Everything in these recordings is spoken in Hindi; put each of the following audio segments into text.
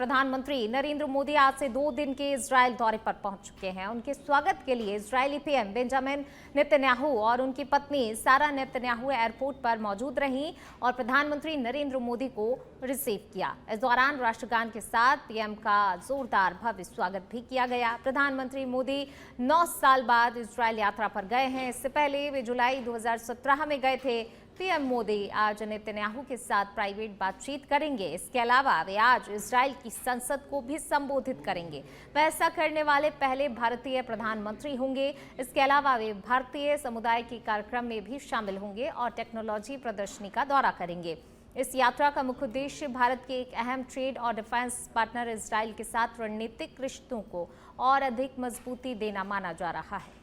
प्रधानमंत्री नरेंद्र मोदी आज से 2 दिन के इजरायल दौरे पर पहुंच चुके हैं। उनके स्वागत के लिए इजरायली पीएम बेंजामिन नेतन्याहू और उनकी पत्नी सारा नेतन्याहू एयरपोर्ट पर मौजूद रहीं और प्रधानमंत्री नरेंद्र मोदी को रिसीव किया। इस दौरान राष्ट्रगान के साथ पीएम का जोरदार भव्य स्वागत भी किया गया। प्रधानमंत्री मोदी 9 साल बाद इजरायल यात्रा पर गए हैं। इससे पहले वे जुलाई 2017 में गए थे। पीएम मोदी आज नेतन्याहू के साथ प्राइवेट बातचीत करेंगे। इसके अलावा वे आज इजरायल की संसद को भी संबोधित करेंगे। वे ऐसा करने वाले पहले भारतीय प्रधानमंत्री होंगे। इसके अलावा वे भारतीय समुदाय के कार्यक्रम में भी शामिल होंगे और टेक्नोलॉजी प्रदर्शनी का दौरा करेंगे। इस यात्रा का मुख्य उद्देश्य भारत के एक अहम ट्रेड और डिफेंस पार्टनर इजरायल के साथ रणनीतिक रिश्तों को और अधिक मजबूती देना माना जा रहा है।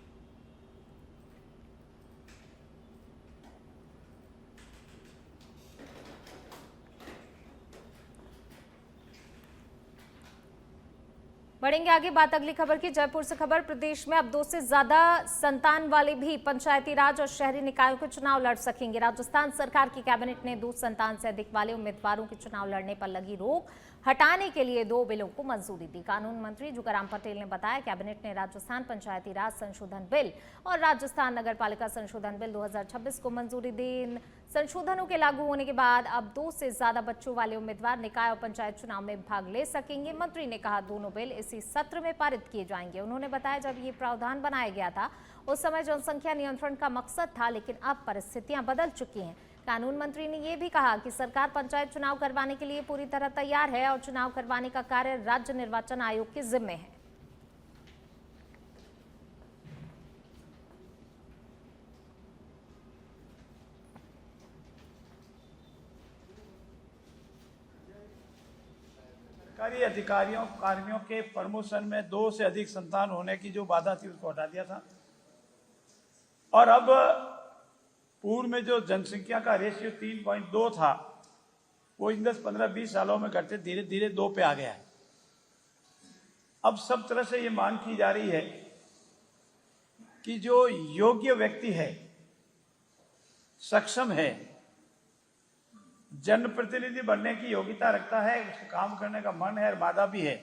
बढ़ेंगे आगे बात अगली खबर की। जयपुर से खबर, प्रदेश में अब 2 से ज्यादा संतान वाले भी पंचायती राज और शहरी निकायों के चुनाव लड़ सकेंगे। राजस्थान सरकार की कैबिनेट ने 2 संतान से अधिक वाले उम्मीदवारों के चुनाव लड़ने पर लगी रोक हटाने के लिए 2 बिलों को मंजूरी दी। कानून मंत्री जुगाराम पटेल ने बताया, कैबिनेट ने राजस्थान पंचायती राज संशोधन बिल और राजस्थान नगरपालिका संशोधन बिल 2026 को मंजूरी दी। इन संशोधनों के लागू होने के बाद अब 2 से ज्यादा बच्चों वाले उम्मीदवार निकाय और पंचायत चुनाव में भाग ले सकेंगे। मंत्री ने कहा, दोनों बिल इसी सत्र में पारित किए जाएंगे। उन्होंने बताया, जब ये प्रावधान बनाया गया था उस समय जनसंख्या नियंत्रण का मकसद था, लेकिन अब परिस्थितियां बदल चुकी हैं। कानून मंत्री ने यह भी कहा कि सरकार पंचायत चुनाव करवाने के लिए पूरी तरह तैयार है और चुनाव करवाने का कार्य राज्य निर्वाचन आयोग के जिम्मे है। सरकारी अधिकारियों कर्मियों के प्रमोशन में 2 से अधिक संतान होने की जो बाधा थी उसको हटा दिया था और अब पूर्व में जो जनसंख्या का रेशियो 3.2 था वो इन 10, 15, 20 सालों में घटते धीरे धीरे 2 पे आ गया है। अब सब तरह से ये मांग की जा रही है कि जो योग्य व्यक्ति है, सक्षम है, जनप्रतिनिधि बनने की योग्यता रखता है, उसको काम करने का मन है और मादा भी है,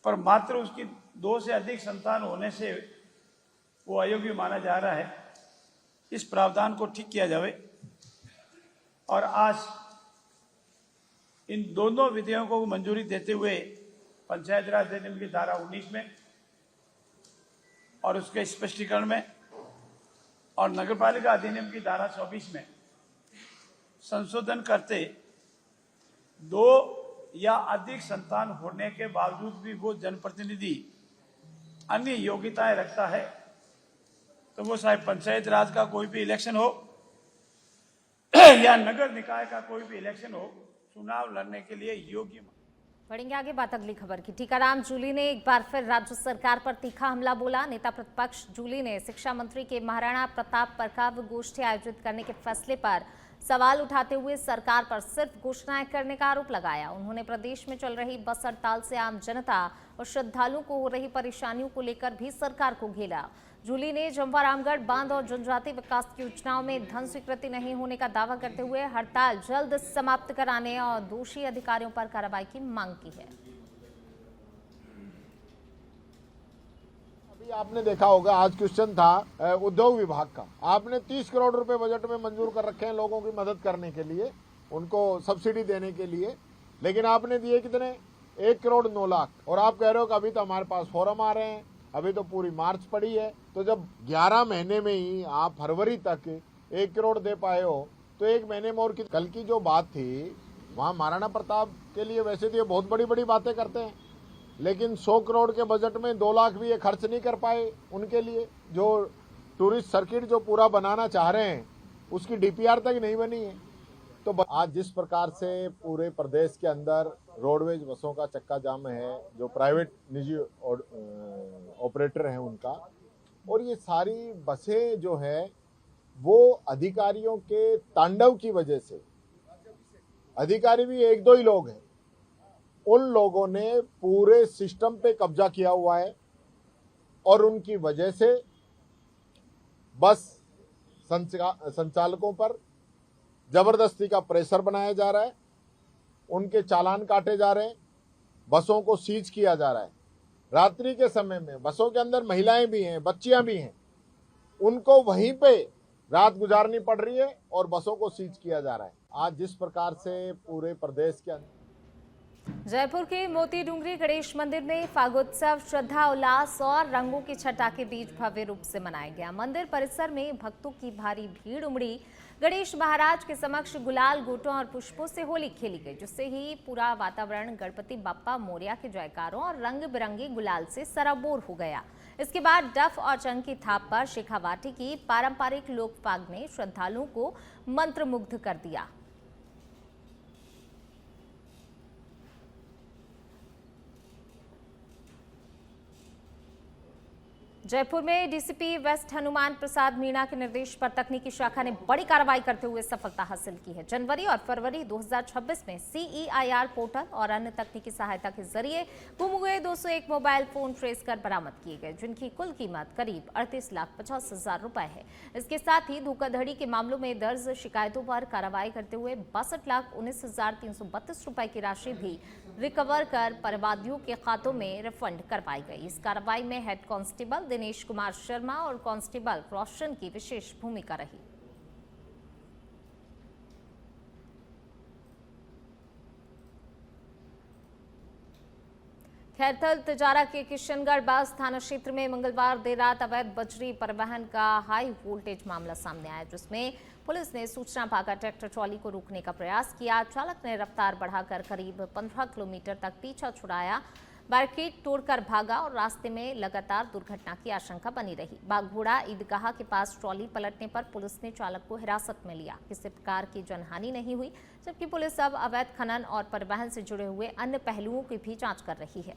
पर मात्र उसकी 2 से अधिक संतान होने से वो अयोग्य माना जा रहा है। इस प्रावधान को ठीक किया जाए और आज इन दोनों विधेयकों को मंजूरी देते हुए पंचायत राज अधिनियम की धारा 19 में और उसके स्पष्टीकरण में और नगरपालिका अधिनियम की धारा 24 में संशोधन करते 2 या अधिक संतान होने के बावजूद भी वो जनप्रतिनिधि अन्य योग्यताएं रखता है, तो वो चाहे पंचायत राज का कोई भी इलेक्शन हो या नगर निकाय का कोई भी इलेक्शन हो, चुनाव लड़ने के लिए योग्य। बढ़ेंगे आगे बात अगली खबर की। टीकाराम जूली ने एक बार फिर राज्य सरकार पर तीखा हमला बोला। नेता प्रतिपक्ष जूली ने शिक्षा मंत्री के महाराणा प्रताप पर काव्य गोष्ठी आयोजित करने के फैसले पर सवाल उठाते हुए सरकार पर सिर्फ घोषणाएं करने का आरोप लगाया। उन्होंने प्रदेश में चल रही बस हड़ताल से आम जनता और श्रद्धालुओं को हो रही परेशानियों को लेकर भी सरकार को घेरा। जूली ने जमवा रामगढ़ बांध और जनजातीय विकास की योजनाओं में धन स्वीकृति नहीं होने का दावा करते हुए हड़ताल जल्द समाप्त कराने और दोषी अधिकारियों पर कार्रवाई की मांग की है। अभी आपने देखा होगा, आज क्वेश्चन था उद्योग विभाग का। आपने 30 करोड़ रुपए बजट में मंजूर कर रखे हैं लोगों की मदद करने के लिए, उनको सब्सिडी देने के लिए, लेकिन आपने दिए कितने? 1 करोड़ 9 लाख। और आप कह रहे हो कि अभी तो हमारे पास फॉर्म आ रहे हैं, अभी तो पूरी मार्च पड़ी है। तो जब 11 महीने में ही आप फरवरी तक 1 करोड़ दे पाए हो तो 1 महीने में और कल की जो बात थी वहाँ महाराणा प्रताप के लिए वैसे तो ये बहुत बड़ी बड़ी बातें करते हैं, लेकिन 100 करोड़ के बजट में 2 लाख भी ये खर्च नहीं कर पाए उनके लिए। जो टूरिस्ट सर्किट जो पूरा बनाना चाह रहे हैं उसकी डीपीआर तक नहीं बनी है। तो आज जिस प्रकार से पूरे प्रदेश के अंदर रोडवेज बसों का चक्का जाम है, जो प्राइवेट निजी ऑपरेटर हैं उनका, और ये सारी बसें जो है वो अधिकारियों के तांडव की वजह से, अधिकारी भी 1-2 ही लोग हैं, उन लोगों ने पूरे सिस्टम पे कब्जा किया हुआ है और उनकी वजह से बस संचालकों पर जबरदस्ती का प्रेशर बनाया जा रहा है, उनके चालान काटे जा रहे हैं, बसों को सीज किया जा रहा है। रात्रि के समय में बसों के अंदर महिलाएं भी हैं, बच्चियां भी हैं, उनको वहीं पे रात गुजारनी पड़ रही है और बसों को सीज किया जा रहा है। आज जिस प्रकार से पूरे प्रदेश के अंदर जयपुर के मोती डूंगरी गणेश मंदिर में फागोत्सव श्रद्धा उल्लास और रंगों की छटा के बीच भव्य रूप से मनाया गया। मंदिर परिसर में भक्तों की भारी भीड़ उमड़ी। गणेश महाराज के समक्ष गुलाल, गोटों और पुष्पों से होली खेली गई, जिससे ही पूरा वातावरण गणपति बप्पा मोरिया के जयकारों और रंग बिरंगे गुलाल से सराबोर हो गया। इसके बाद डफ और चंग की थाप पर शेखावाटी की पारंपरिक लोकपाग ने श्रद्धालुओं को मंत्रमुग्ध कर दिया। जयपुर में डीसीपी वेस्ट हनुमान प्रसाद मीणा के निर्देश पर तकनीकी शाखा ने बड़ी कार्रवाई करते हुए सफलता हासिल की है। जनवरी और फरवरी 2026 में CEIR पोर्टल और अन्य तकनीकी सहायता के जरिए गुम हुए 201 मोबाइल फोन ट्रेस कर बरामद किए गए, जिनकी कुल कीमत करीब 38,50,000 रुपए है। इसके साथ ही धोखाधड़ी के मामलों में दर्ज शिकायतों पर कार्रवाई करते हुए 62,19,332 रुपए की राशि भी रिकवर कर परिवादियों के खातों में रिफंड करवाई गई। इस कार्रवाई में हेड कांस्टेबल दिनेश कुमार शर्मा और कांस्टेबल रोशन की विशेष भूमिका रही। खैरथल तिजारा के किशनगढ़ बस थाना क्षेत्र में मंगलवार देर रात अवैध बजरी परिवहन का हाई वोल्टेज मामला सामने आया, जिसमें पुलिस ने सूचना पाकर ट्रैक्टर ट्रॉली को रोकने का प्रयास किया। चालक ने रफ्तार बढ़ाकर करीब 15 किलोमीटर तक पीछा छुड़ाया, बैरिकेड तोड़कर भागा और रास्ते में लगातार दुर्घटना की आशंका बनी रही। बागघोड़ा ईदगाह के पास ट्रॉली पलटने पर पुलिस ने चालक को हिरासत में लिया। किसी प्रकार की जनहानि नहीं हुई, जबकि पुलिस अब अवैध खनन और परिवहन से जुड़े हुए अन्य पहलुओं की भी जांच कर रही है।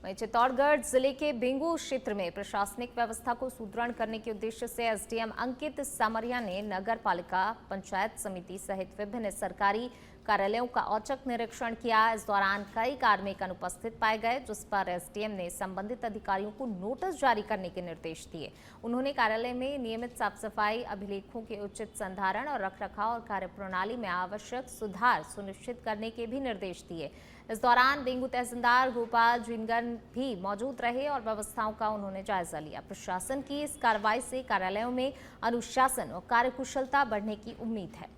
वहीं चित्तौड़गढ़ जिले के बेंगू क्षेत्र में प्रशासनिक व्यवस्था को सुदृढ़ करने के उद्देश्य से एसडीएम अंकित सामरिया ने नगर पालिका, पंचायत समिति सहित विभिन्न सरकारी कार्यालयों का औचक निरीक्षण किया। इस दौरान कई कार्मिक अनुपस्थित पाए गए, जिस पर एसडीएम ने संबंधित अधिकारियों को नोटिस जारी करने के निर्देश दिए। उन्होंने कार्यालय में नियमित साफ सफाई, अभिलेखों के उचित संधारण और रखरखाव और कार्यप्रणाली में आवश्यक सुधार सुनिश्चित करने के भी निर्देश दिए। इस दौरान बेंगू तहसीलदार गोपाल जिनगन भी मौजूद रहे और व्यवस्थाओं का उन्होंने जायजा लिया। प्रशासन की इस कार्रवाई से कार्यालयों में अनुशासन और कार्यकुशलता बढ़ने की उम्मीद है।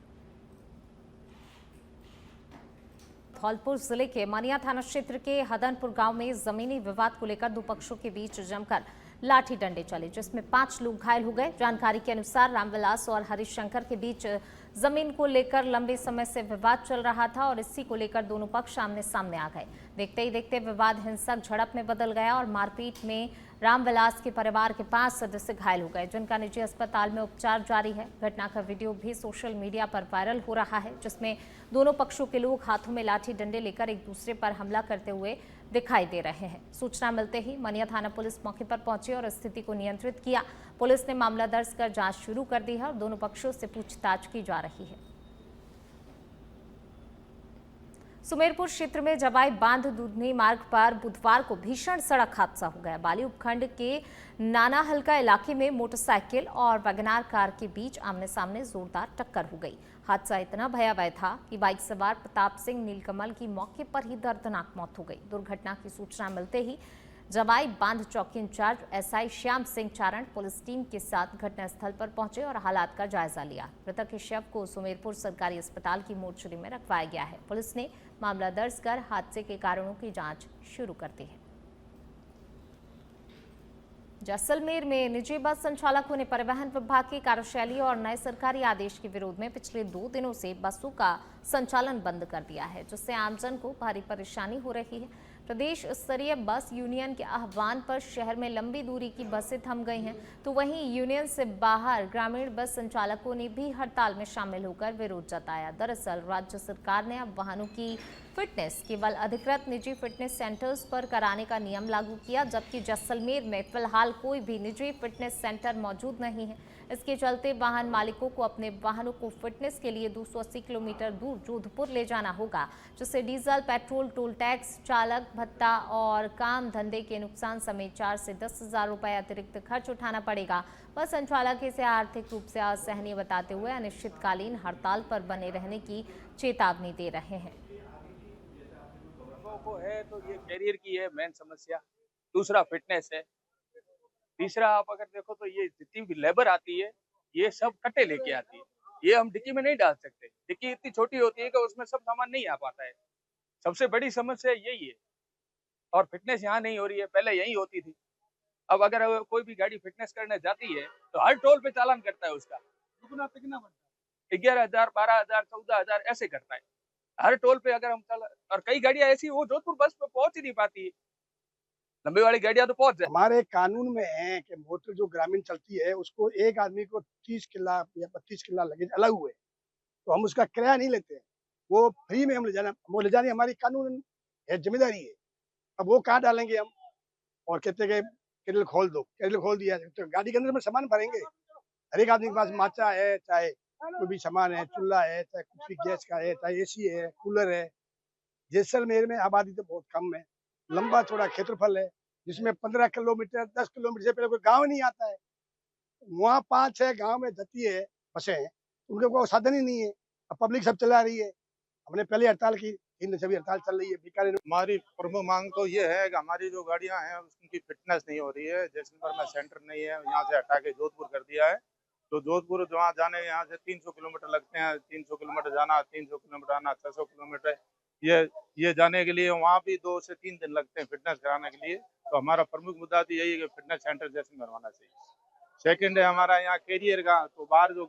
धौलपुर जिले के मनिया थाना क्षेत्र के हदनपुर गांव में जमीनी विवाद को लेकर दो पक्षों के बीच जमकर लाठी डंडे चले, जिसमें 5 लोग घायल हो गए। जानकारी के अनुसार रामविलास और हरिशंकर के बीच जमीन को लेकर लंबे समय से विवाद चल रहा था और इसी को लेकर दोनों पक्ष आमने सामने आ गए। देखते ही देखते विवाद हिंसक झड़प में बदल गया और मारपीट में रामविलास के परिवार के 5 सदस्य घायल हो गए, जिनका निजी अस्पताल में उपचार जारी है। घटना का वीडियो भी सोशल मीडिया पर वायरल हो रहा है, जिसमें दोनों पक्षों के लोग हाथों में लाठी डंडे लेकर एक दूसरे पर हमला करते हुए दिखाई दे रहे हैं। सूचना मिलते ही मनिया थाना पुलिस मौके पर पहुंची और स्थिति को नियंत्रित किया। पुलिस ने मामला दर्ज कर जांच शुरू कर दी है और दोनों पक्षों से पूछताछ की जा रही है। सुमेरपुर क्षेत्र में जवाई बांध दूधनी मार्ग पर बुधवार को भीषण सड़क हादसा हो गया। बाली उपखंड के नाना हल्का इलाके में मोटरसाइकिल और वैगनार कार के बीच आमने सामने जोरदार टक्कर हो गई। हादसा इतना भयावह था कि बाइक सवार प्रताप सिंह नीलकमल की मौके पर ही दर्दनाक मौत हो गई। दुर्घटना की सूचना मिलते ही जवाई बांध चौकी इंचार्ज एसआई श्याम सिंह चारण पुलिस टीम के साथ घटनास्थल पर पहुंचे और हालात का जायजा लिया। मृतक के शव को सुमेरपुर सरकारी अस्पताल की मोर्चरी में रखवाया गया है। पुलिस ने मामला दर्ज कर हादसे के कारणों की जांच शुरू कर दी है। जैसलमेर में निजी बस संचालकों ने परिवहन विभाग की कार्यशैली और नए सरकारी आदेश के विरोध में पिछले 2 दिनों से बसों का संचालन बंद कर दिया है, जिससे आमजन को भारी परेशानी हो रही है। प्रदेश स्तरीय बस यूनियन के आह्वान पर शहर में लंबी दूरी की बसें थम गई हैं, तो वहीं यूनियन से बाहर ग्रामीण बस संचालकों ने भी हड़ताल में शामिल होकर विरोध जताया। दरअसल राज्य सरकार ने अब वाहनों की फिटनेस केवल अधिकृत निजी फिटनेस सेंटर्स पर कराने का नियम लागू किया, जबकि जैसलमेर में फिलहाल कोई भी निजी फिटनेस सेंटर मौजूद नहीं है। इसके चलते वाहन मालिकों को अपने वाहनों को फिटनेस के लिए 280 किलोमीटर दूर जोधपुर ले जाना होगा, जिससे डीजल, पेट्रोल, टोल टैक्स, चालक भत्ता और काम धंधे के नुकसान समेत 4 से 10 हजार रुपए अतिरिक्त खर्च उठाना पड़ेगा। बस संचालक इसे आर्थिक रूप से असहनीय बताते हुए अनिश्चितकालीन हड़ताल पर बने रहने की चेतावनी दे रहे हैं। को है तो ये कैरियर की है मेन समस्या, दूसरा फिटनेस है, तीसरा आप अगर देखो तो ये जितनी भी लेबर आती है ये सब कट्टे लेके आती है, ये हम डिक्की में नहीं डाल सकते, डिक्की इतनी छोटी होती है कि उसमें सब सामान नहीं आ पाता है। सबसे बड़ी समस्या यही है। और फिटनेस यहाँ नहीं हो रही है, पहले यही होती थी। अब अगर कोई भी गाड़ी फिटनेस करने जाती है तो हर टोल पे चालान करता है उसका, 11,000, 12,000, 14,000 ऐसे करता है हर टोल पे। अगर हम और कई गाड़ियां ऐसी वो जोधपुर बस पे पहुंच ही नहीं पाती है, लंबी वाली गाड़ियां तो पहुंच जाए। हमारे कानून में है कि मोटर जो ग्रामीण चलती है उसको एक आदमी को 30 किला या 32 किला लगेज अलग हुए, तो हम उसका किराया नहीं लेते हैं, वो फ्री में हम ले जाने हमारी कानून है, जिम्मेदारी है। अब वो कहाँ डालेंगे हम, और कहते हैं कि केरल खोल दो, केरल खोल दिया तो गाड़ी के अंदर में सामान भरेंगे। हर एक आदमी के पास माचा है, चाहे कोई भी सामान है, चूल्हा है, चाहे कुछ भी गैस का है, चाहे एसी है, कूलर है। जैसलमेर में आबादी तो बहुत कम है, लंबा चौड़ा क्षेत्रफल है, जिसमें 15 किलोमीटर 10 किलोमीटर से पहले कोई गांव नहीं आता है। वहाँ 5-6 गांव में जाती है बसें, उनके कोई साधन ही नहीं है। अब पब्लिक सब चला रही है। हमने पहले हड़ताल की, इन सभी हड़ताल चल रही है बीकानेर। हमारी प्रमुख मांग तो ये है कि हमारी जो गाड़ियां हैं उनकी फिटनेस नहीं हो रही है। जैसलमेर में सेंटर नहीं है, यहाँ से हटा के जोधपुर कर दिया है, तो जोधपुर जहाँ जाने यहाँ से 300 किलोमीटर लगते हैं, 300 किलोमीटर जाना, 300 किलोमीटर आना, 600 किलोमीटर ये जाने के लिए वहाँ भी 2 से 3 दिन लगते हैं फिटनेस कराने के लिए। तो हमारा प्रमुख मुद्दा तो यही है कि फिटनेस सेंटर जैसलमेर होना चाहिए। सेकंड है हमारा यहाँ कैरियर का, तो बाहर जो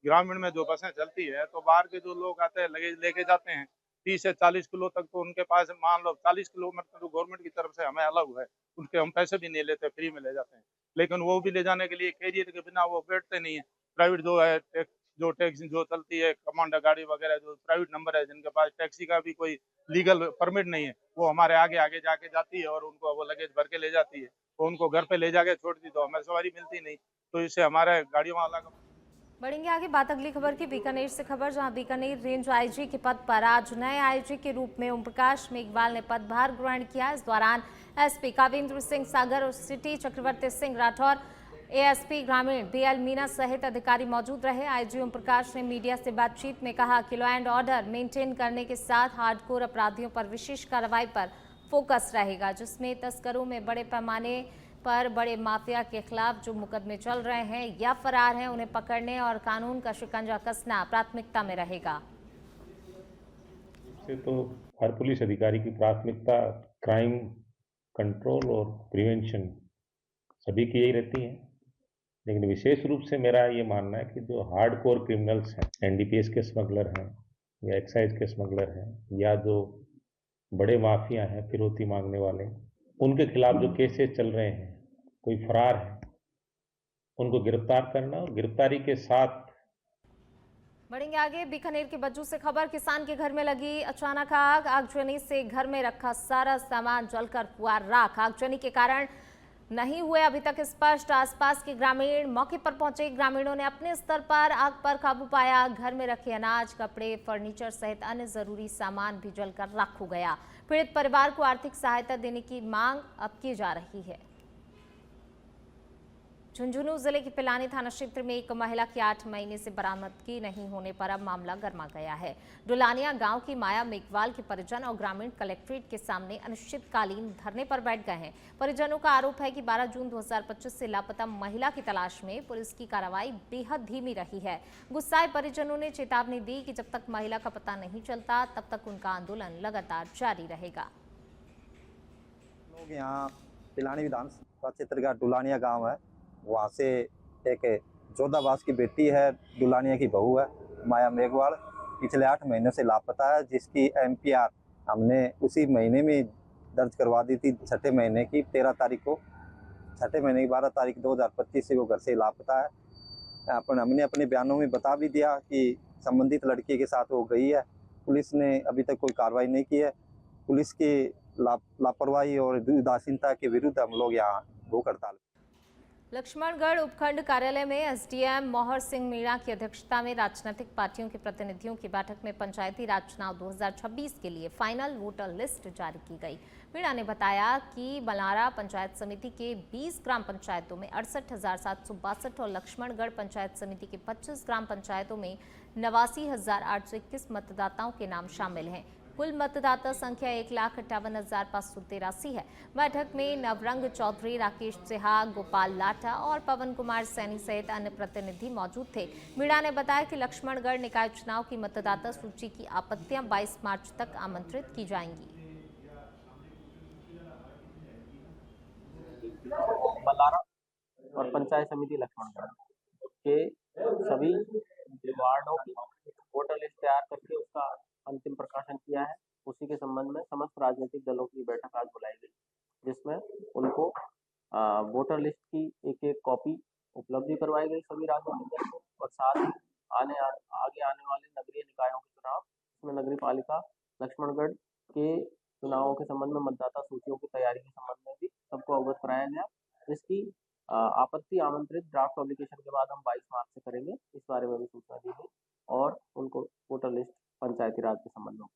ग्रामीण में जो बसें चलती है तो बाहर के जो लोग आते हैं लगेज लेके जाते हैं 30 से 40 किलो तक, तो उनके पास मान लो 40 किलोमीटर तो गवर्नमेंट की तरफ से हमें अलग है, उनके हम पैसे भी नहीं लेते, फ्री में ले जाते हैं। लेकिन वो भी ले जाने के लिए कैरियर के बिना वो बैठते नहीं है। प्राइवेट जो है टैक्सी जो चलती है, कमांडर गाड़ी वगैरह जो प्राइवेट नंबर है, जिनके पास टैक्सी का भी कोई लीगल परमिट नहीं है, वो हमारे आगे जाके जाती है और उनको वो लगेज भर के ले जाती है, तो उनको घर पे ले जाके छोड़ती, तो हमें सवारी मिलती नहीं। तो इससे हमारे गाड़ियों वाला बढ़ेंगे आगे बात अगली खबर की। बीकानेर से खबर, जहां बीकानेर रेंज आईजी के पद पर आज नए आईजी के रूप में ओम प्रकाश मेघवाल ने पदभार ग्रहण किया। इस दौरान एसपी कावेंद्र सिंह सागर और सिटी चक्रवर्ती सिंह राठौर, एएसपी ग्रामीण बीएल मीना सहित अधिकारी मौजूद रहे। आईजी ओम प्रकाश ने मीडिया से बातचीत में कहा कि लॉ एंड ऑर्डर मेंटेन करने के साथ हार्डकोर अपराधियों पर विशेष कार्रवाई पर फोकस रहेगा, जिसमें तस्करों में बड़े पैमाने पर बड़े माफिया के खिलाफ जो मुकदमे चल रहे हैं या फरार हैं उन्हें पकड़ने और कानून का शिकंजा कसना प्राथमिकता में रहेगा। तो हर पुलिस अधिकारी की प्राथमिकता क्राइम कंट्रोल और प्रिवेंशन सभी की यही रहती है, लेकिन विशेष रूप से मेरा ये मानना है कि जो हार्डकोर क्रिमिनल्स हैं, एनडीपीएस के स्मगलर हैं या एक्साइज के स्मगलर हैं या जो बड़े माफिया हैं फिरौती मांगने वाले, उनके खिलाफ जो केसेस चल रहे हैं, कोई फरार है, उनको गिरफ्तार करना और गिरफ्तारी के साथ। बढ़ेंगे आगे। बीकानेर के बज्जू से खबर, किसान के घर में लगी अचानक आग, आगजनी से घर में रखा सारा सामान जलकर हुआ राख। आगजनी के कारण नहीं हुए अभी तक स्पष्ट आसपास के ग्रामीण। मौके पर पहुंचे ग्रामीणों ने अपने स्तर पर आग पर काबू पाया। घर में रखे अनाज, कपड़े, फर्नीचर सहित अन्य जरूरी सामान भी जलकर राख हो गया। पीड़ित परिवार को आर्थिक सहायता देने की मांग अब की जा रही है। झुंझुनू जिले के पिलानी थाना क्षेत्र में एक महिला की 8 महीने से बरामदगी नहीं होने पर अब मामला गर्मा गया है। डुलानिया गांव की माया मेघवाल के परिजन और ग्रामीण कलेक्ट्रेट के सामने अनिश्चितकालीन धरने पर बैठ गए हैं। परिजनों का आरोप है कि 12 जून 2025 से लापता महिला की तलाश में पुलिस की कार्रवाई बेहद धीमी रही है। गुस्साए परिजनों ने चेतावनी दी कि जब तक महिला का पता नहीं चलता तब तक उनका आंदोलन लगातार जारी रहेगा। लोग यहाँ पिलानी विधानसभा क्षेत्र का डुलानिया गाँव है, वहाँ से एक जोधाबास की बेटी है, दुलानिया की बहू है माया मेघवाल, पिछले 8 महीनों से लापता है, जिसकी एमपीआर हमने उसी महीने में दर्ज करवा दी थी, 6ठे महीने की 13 तारीख को। 6ठे महीने की 12 तारीख 2025 से वो घर से लापता है। हमने अपने बयानों में बता भी दिया कि संबंधित लड़की के साथ वो गई है। पुलिस ने अभी तक कोई कार्रवाई नहीं की है। पुलिस की लापरवाही और उदासीनता के विरुद्ध हम लोग यहाँ भूख हड़ताल। लक्ष्मणगढ़ उपखंड कार्यालय में एसडीएम मोहर सिंह मीणा की अध्यक्षता में राजनीतिक पार्टियों के प्रतिनिधियों की बैठक में पंचायती राज चुनाव 2026 के लिए फाइनल वोटर लिस्ट जारी की गई। मीणा ने बताया कि बलारा पंचायत समिति के 20 ग्राम पंचायतों में 68,762 और लक्ष्मणगढ़ पंचायत समिति के 25 ग्राम पंचायतों में 89,821 मतदाताओं के नाम शामिल हैं। कुल मतदाता संख्या 1,58,583 है। बैठक में नवरंग चौधरी, राकेश सिहा, गोपाल लाटा और पवन कुमार सैनी सहित अन्य प्रतिनिधि मौजूद थे। मीणा ने बताया कि लक्ष्मणगढ़ निकाय चुनाव की मतदाता सूची की आपत्तियां 22 मार्च तक आमंत्रित की जाएंगी। बलारा और पंचायत समिति लक्ष्मणगढ़ के सभी वार्डों की वोटर लिस्ट तैयार करके उसका अंतिम प्रकाशन किया है। उसी के संबंध में समस्त राजनीतिक दलों की बैठक आज बुलाई गई, जिसमें उनको वोटर लिस्ट की एक कॉपी उपलब्ध करवाई गई सभी राजनीतिक दलों को, और साथ ही आगे आने वाले नगरीय निकायों के चुनाव, इसमें नगरीय पालिका लक्ष्मणगढ़ के चुनावों के संबंध में मतदाता सूचियों की तैयारी के संबंध में भी सबको अवगत कराया गया। इसकी आपत्ति आमंत्रित ड्राफ्ट पब्लिकेशन के बाद हम 22 मार्च से करेंगे, इस बारे में भी सूचना दी गई और उनको वोटर लिस्ट पंचायती राज के संबंध में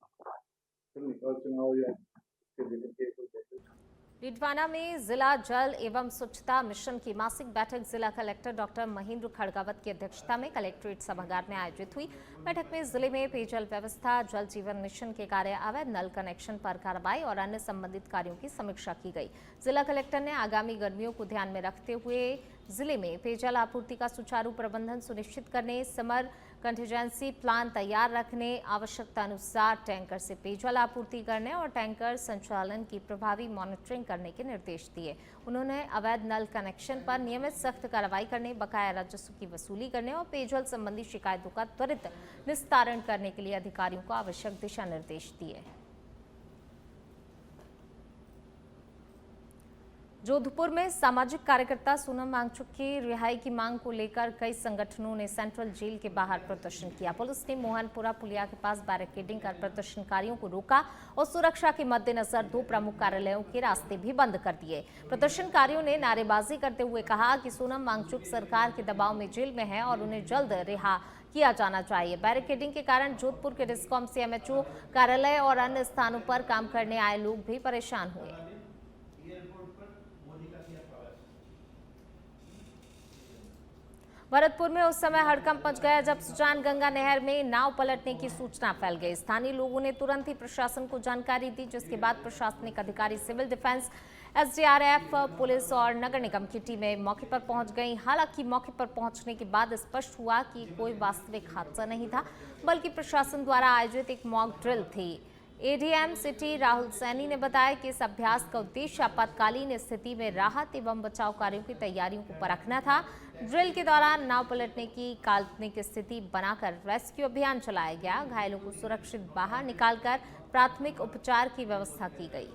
डिडवाना में जिला जल एवं स्वच्छता मिशन की मासिक बैठक जिला कलेक्टर डॉक्टर महेंद्र खड़गावत की अध्यक्षता में कलेक्ट्रेट सभागार में आयोजित हुई। बैठक में जिले में पेयजल व्यवस्था, जल जीवन मिशन के कार्य, अवैध नल कनेक्शन पर कार्रवाई और अन्य संबंधित कार्यों की समीक्षा की गई। जिला कलेक्टर ने आगामी गर्मियों को ध्यान में रखते हुए जिले में पेयजल आपूर्ति का सुचारू प्रबंधन सुनिश्चित करने, समर कंटीजेंसी प्लान तैयार रखने, आवश्यकता अनुसार टैंकर से पेयजल आपूर्ति करने और टैंकर संचालन की प्रभावी मॉनिटरिंग करने के निर्देश दिए। उन्होंने अवैध नल कनेक्शन पर नियमित सख्त कार्रवाई करने, बकाया राजस्व की वसूली करने और पेयजल संबंधी शिकायतों का त्वरित निस्तारण करने के लिए अधिकारियों को आवश्यक दिशा निर्देश दिए। जोधपुर में सामाजिक कार्यकर्ता सोनम वांगचुक की रिहाई की मांग को लेकर कई संगठनों ने सेंट्रल जेल के बाहर प्रदर्शन किया। पुलिस ने मोहनपुरा पुलिया के पास बैरिकेडिंग कर प्रदर्शनकारियों को रोका और सुरक्षा के मद्देनजर 2 प्रमुख कार्यालयों के रास्ते भी बंद कर दिए। प्रदर्शनकारियों ने नारेबाजी करते हुए कहा कि सोनम वांगचुक सरकार के दबाव में जेल में है और उन्हें जल्द रिहा किया जाना चाहिए। बैरिकेडिंग के कारण जोधपुर के डिस्कॉम CMHO कार्यालय और अन्य स्थानों पर काम करने आए लोग भी परेशान हुए। भरतपुर में उस समय हड़कंप मच गया जब सुजान गंगा नहर में नाव पलटने की सूचना फैल गई। स्थानीय लोगों ने तुरंत ही प्रशासन को जानकारी दी, जिसके बाद प्रशासनिक अधिकारी, सिविल डिफेंस, SDRF, पुलिस और नगर निगम की टीमें मौके पर पहुंच गई। हालांकि मौके पर पहुंचने के बाद स्पष्ट हुआ कि कोई वास्तविक हादसा नहीं था, बल्कि प्रशासन द्वारा आयोजित एक मॉक ड्रिल थी। ADM सिटी राहुल सैनी ने बताया कि इस अभ्यास का उद्देश्य आपातकालीन स्थिति में राहत एवं बचाव कार्यों की तैयारियों को परखना था। ड्रिल के दौरान नाव पलटने की काल्पनिक स्थिति बनाकर रेस्क्यू अभियान चलाया गया। घायलों को सुरक्षित बाहर निकालकर प्राथमिक उपचार की व्यवस्था की गई।